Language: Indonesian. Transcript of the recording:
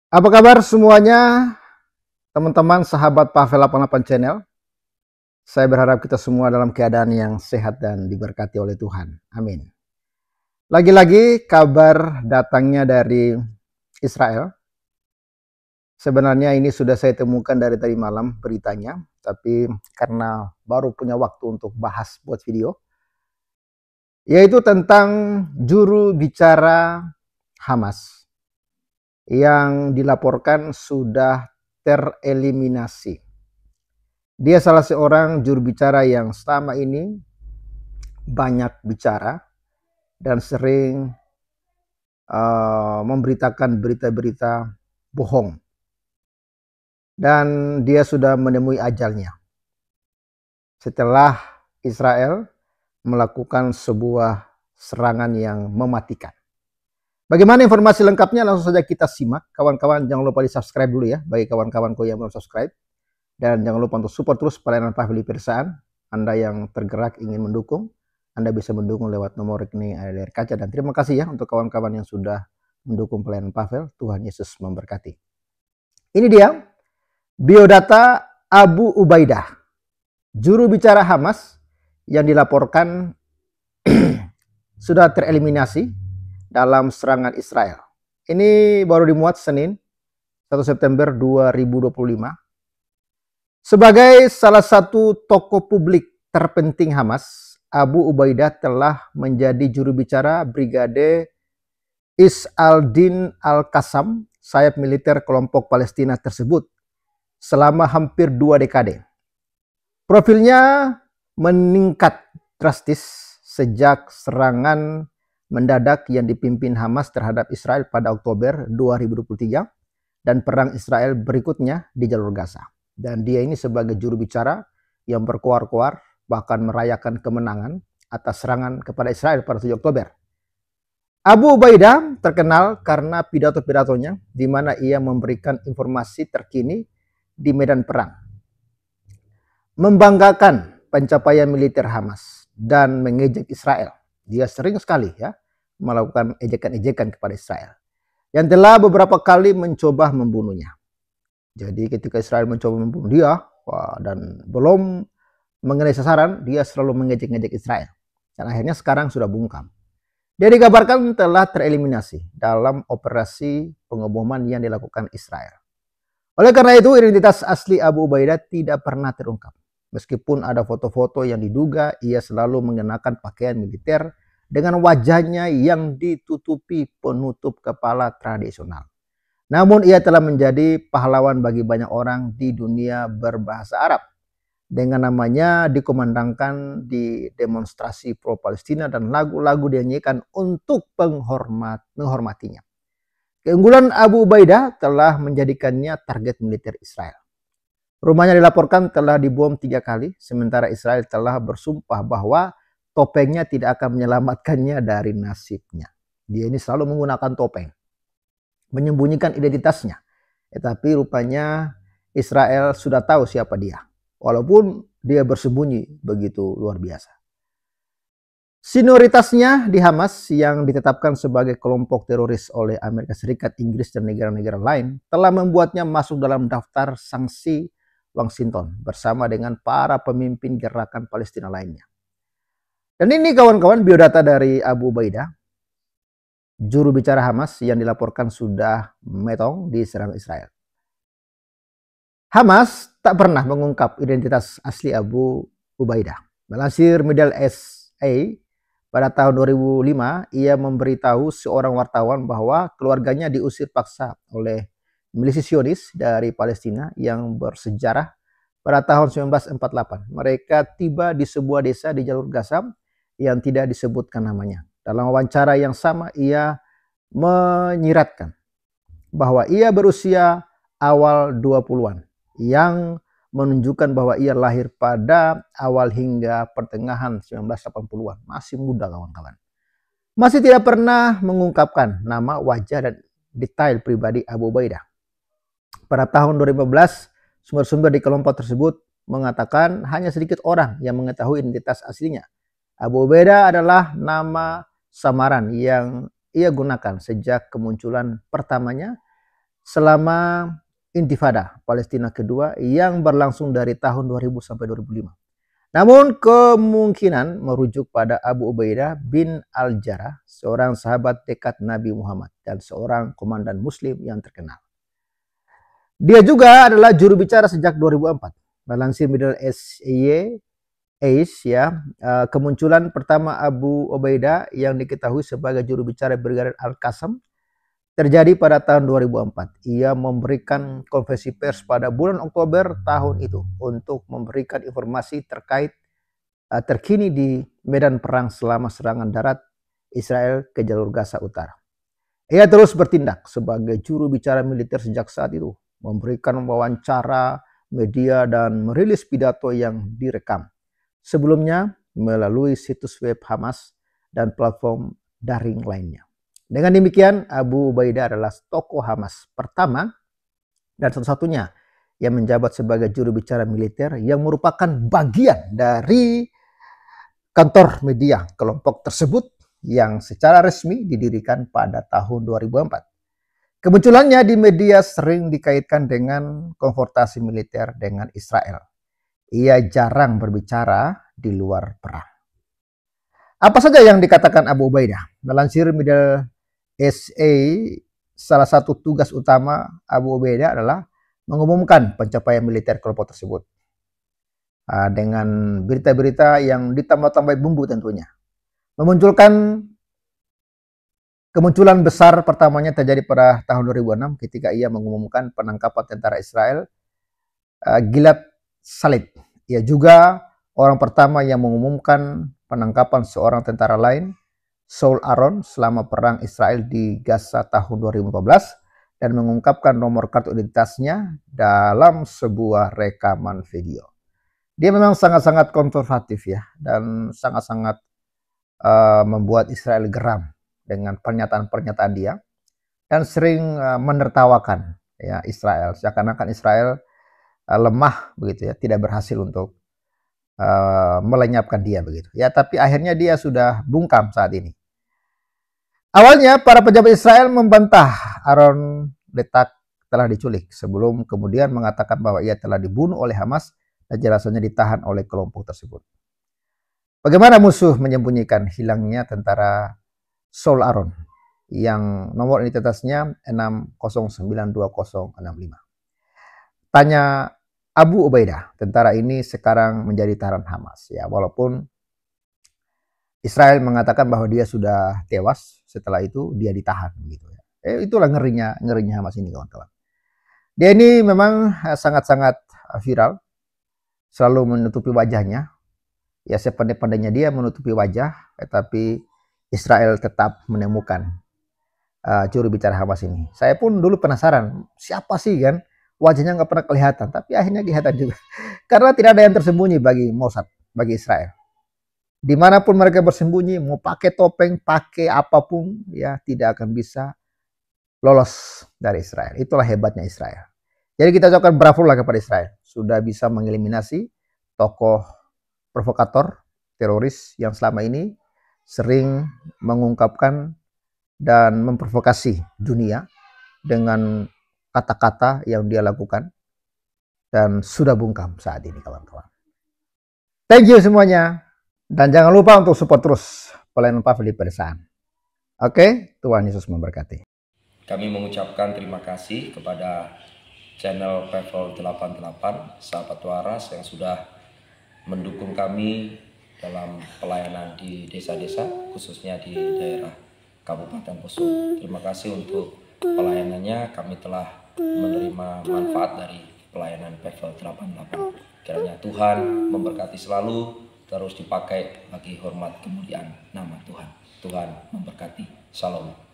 Apa kabar semuanya, teman-teman sahabat Pavel 88 Channel? Saya berharap kita semua dalam keadaan yang sehat dan diberkati oleh Tuhan. Amin. Lagi-lagi kabar datangnya dari Israel. Sebenarnya ini sudah saya temukan dari tadi malam beritanya, tapi karena baru punya waktu untuk bahas buat video, yaitu tentang juru bicara Hamas yang dilaporkan sudah tereliminasi. Dia salah seorang juru bicara yang selama ini banyak bicara dan sering memberitakan berita-berita bohong. Dan dia sudah menemui ajalnya setelah Israel melakukan sebuah serangan yang mematikan. Bagaimana informasi lengkapnya? Langsung saja kita simak. Kawan-kawan jangan lupa di subscribe dulu ya, bagi kawan-kawanku yang belum subscribe. Dan jangan lupa untuk support terus pelayanan Pavel di Pedesaan. Anda yang tergerak ingin mendukung, Anda bisa mendukung lewat nomor rekening ada layar kaca. Dan terima kasih ya untuk kawan-kawan yang sudah mendukung pelayanan Pavel. Tuhan Yesus memberkati. Ini dia biodata Abu Ubaidah, juru bicara Hamas yang dilaporkan sudah tereliminasi dalam serangan Israel. Ini baru dimuat Senin 1 September 2025. Sebagai salah satu tokoh publik terpenting Hamas, Abu Ubaidah telah menjadi juru bicara Brigade Is al-Din al-Qassam, sayap militer kelompok Palestina tersebut, selama hampir 2 dekade. Profilnya meningkat drastis sejak serangan mendadak yang dipimpin Hamas terhadap Israel pada Oktober 2023 dan perang Israel berikutnya di jalur Gaza. Dan dia ini sebagai juru bicara yang berkoar-koar bahkan merayakan kemenangan atas serangan kepada Israel pada 7 Oktober. Abu Ubaidah terkenal karena pidato-pidatonya di mana ia memberikan informasi terkini di medan perang, membanggakan pencapaian militer Hamas dan mengejek Israel. Dia sering sekali ya melakukan ejekan-ejekan kepada Israel yang telah beberapa kali mencoba membunuhnya. Jadi ketika Israel mencoba membunuh dia dan belum mengenai sasaran, dia selalu mengejek-ngejek Israel. Dan akhirnya sekarang sudah bungkam. Dia dikabarkan telah tereliminasi dalam operasi pengeboman yang dilakukan Israel. Oleh karena itu, identitas asli Abu Ubaidah tidak pernah terungkap. Meskipun ada foto-foto yang diduga ia selalu mengenakan pakaian militer dengan wajahnya yang ditutupi penutup kepala tradisional. Namun ia telah menjadi pahlawan bagi banyak orang di dunia berbahasa Arab. Dengan namanya dikumandangkan di demonstrasi pro-Palestina dan lagu-lagu dinyanyikan untuk menghormatinya. Keunggulan Abu Ubaidah telah menjadikannya target militer Israel. Rumahnya dilaporkan telah dibom 3 kali, sementara Israel telah bersumpah bahwa topengnya tidak akan menyelamatkannya dari nasibnya. Dia ini selalu menggunakan topeng, menyembunyikan identitasnya. Tetapi rupanya Israel sudah tahu siapa dia, walaupun dia bersembunyi begitu luar biasa. Senioritasnya di Hamas yang ditetapkan sebagai kelompok teroris oleh Amerika Serikat, Inggris, dan negara-negara lain telah membuatnya masuk dalam daftar sanksi Washington bersama dengan para pemimpin gerakan Palestina lainnya. Dan ini kawan-kawan biodata dari Abu Ubaidah, juru bicara Hamas yang dilaporkan sudah metong di serang Israel. Hamas tak pernah mengungkap identitas asli Abu Ubaidah. Melansir Middle East Eye, pada tahun 2005, ia memberitahu seorang wartawan bahwa keluarganya diusir paksa oleh milisi Zionis dari Palestina yang bersejarah pada tahun 1948. Mereka tiba di sebuah desa di jalur Gaza yang tidak disebutkan namanya. Dalam wawancara yang sama, ia menyiratkan bahwa ia berusia awal 20-an, yang menunjukkan bahwa ia lahir pada awal hingga pertengahan 1980-an. Masih muda kawan-kawan. Masih tidak pernah mengungkapkan nama, wajah, dan detail pribadi Abu Ubaidah. Pada tahun 2015, sumber-sumber di kelompok tersebut mengatakan hanya sedikit orang yang mengetahui identitas aslinya. Abu Ubaidah adalah nama samaran yang ia gunakan sejak kemunculan pertamanya selama Intifada Palestina kedua yang berlangsung dari tahun 2000 sampai 2005. Namun kemungkinan merujuk pada Abu Ubaidah bin Al-Jarrah, seorang sahabat dekat Nabi Muhammad dan seorang komandan muslim yang terkenal. Dia juga adalah juru bicara sejak 2004. Melansir Middle East kemunculan pertama Abu Ubaidah yang diketahui sebagai juru bicara Brigadir Al-Qassam terjadi pada tahun 2004. Ia memberikan konferensi pers pada bulan Oktober tahun itu untuk memberikan informasi terkini di medan perang selama serangan darat Israel ke jalur Gaza Utara. Ia terus bertindak sebagai juru bicara militer sejak saat itu, memberikan wawancara media dan merilis pidato yang direkam sebelumnya melalui situs web Hamas dan platform daring lainnya. Dengan demikian, Abu Ubaidah adalah tokoh Hamas pertama dan satu-satunya yang menjabat sebagai juru bicara militer yang merupakan bagian dari kantor media kelompok tersebut yang secara resmi didirikan pada tahun 2004. Kemunculannya di media sering dikaitkan dengan konfrontasi militer dengan Israel. Ia jarang berbicara di luar perang. Apa saja yang dikatakan Abu Ubaidah? Melansir Middle SA, salah satu tugas utama Abu Ubaidah adalah mengumumkan pencapaian militer kelompok tersebut. Dengan berita-berita yang ditambah-tambah bumbu tentunya. Kemunculan besar pertamanya terjadi pada tahun 2006 ketika ia mengumumkan penangkapan tentara Israel Gilad Shalit. Ia juga orang pertama yang mengumumkan penangkapan seorang tentara lain, Shaul Aron, selama perang Israel di Gaza tahun 2014 dan mengungkapkan nomor kartu identitasnya dalam sebuah rekaman video. Dia memang sangat-sangat konservatif ya, dan sangat-sangat membuat Israel geram dengan pernyataan-pernyataan dia dan sering menertawakan ya Israel, seakan-akan Israel lemah begitu ya, tidak berhasil untuk melenyapkan dia begitu ya, tapi akhirnya dia sudah bungkam saat ini. Awalnya para pejabat Israel membantah Aron Detak telah diculik sebelum kemudian mengatakan bahwa ia telah dibunuh oleh Hamas dan jenazahnya ditahan oleh kelompok tersebut. Bagaimana musuh menyembunyikan hilangnya tentara Shaul Aron yang nomor identitasnya 609265. Tanya Abu Ubaidah, tentara ini sekarang menjadi tahanan Hamas ya, walaupun Israel mengatakan bahwa dia sudah tewas, setelah itu dia ditahan gitu ya. Itulah ngerinya Hamas ini kawan-kawan. Dia ini memang sangat-sangat viral, selalu menutupi wajahnya. Ya sepandai-pandainya dia menutupi wajah, tetapi Israel tetap menemukan juru bicara Hamas ini. Saya pun dulu penasaran, siapa sih kan? Wajahnya nggak pernah kelihatan, tapi akhirnya kelihatan juga. Karena tidak ada yang tersembunyi bagi Mossad, bagi Israel. Dimanapun mereka bersembunyi, mau pakai topeng, pakai apapun, ya tidak akan bisa lolos dari Israel. Itulah hebatnya Israel. Jadi kita ucapkan bravo lah kepada Israel. Sudah bisa mengeliminasi tokoh provokator, teroris yang selama ini sering mengungkapkan dan memprovokasi dunia dengan kata-kata yang dia lakukan dan sudah bungkam saat ini kawan-kawan. Thank you semuanya dan jangan lupa untuk support terus pelayanan Pavili Pedesaan. Oke, Tuhan Yesus memberkati. Kami mengucapkan terima kasih kepada channel Pavel 88 Sahabat Waras yang sudah mendukung kami dalam pelayanan di desa-desa, khususnya di daerah Kabupaten Poso. Terima kasih untuk pelayanannya. Kami telah menerima manfaat dari pelayanan Pavel 88. Kiranya Tuhan memberkati selalu, terus dipakai bagi hormat kemuliaan nama Tuhan. Tuhan memberkati. Shalom.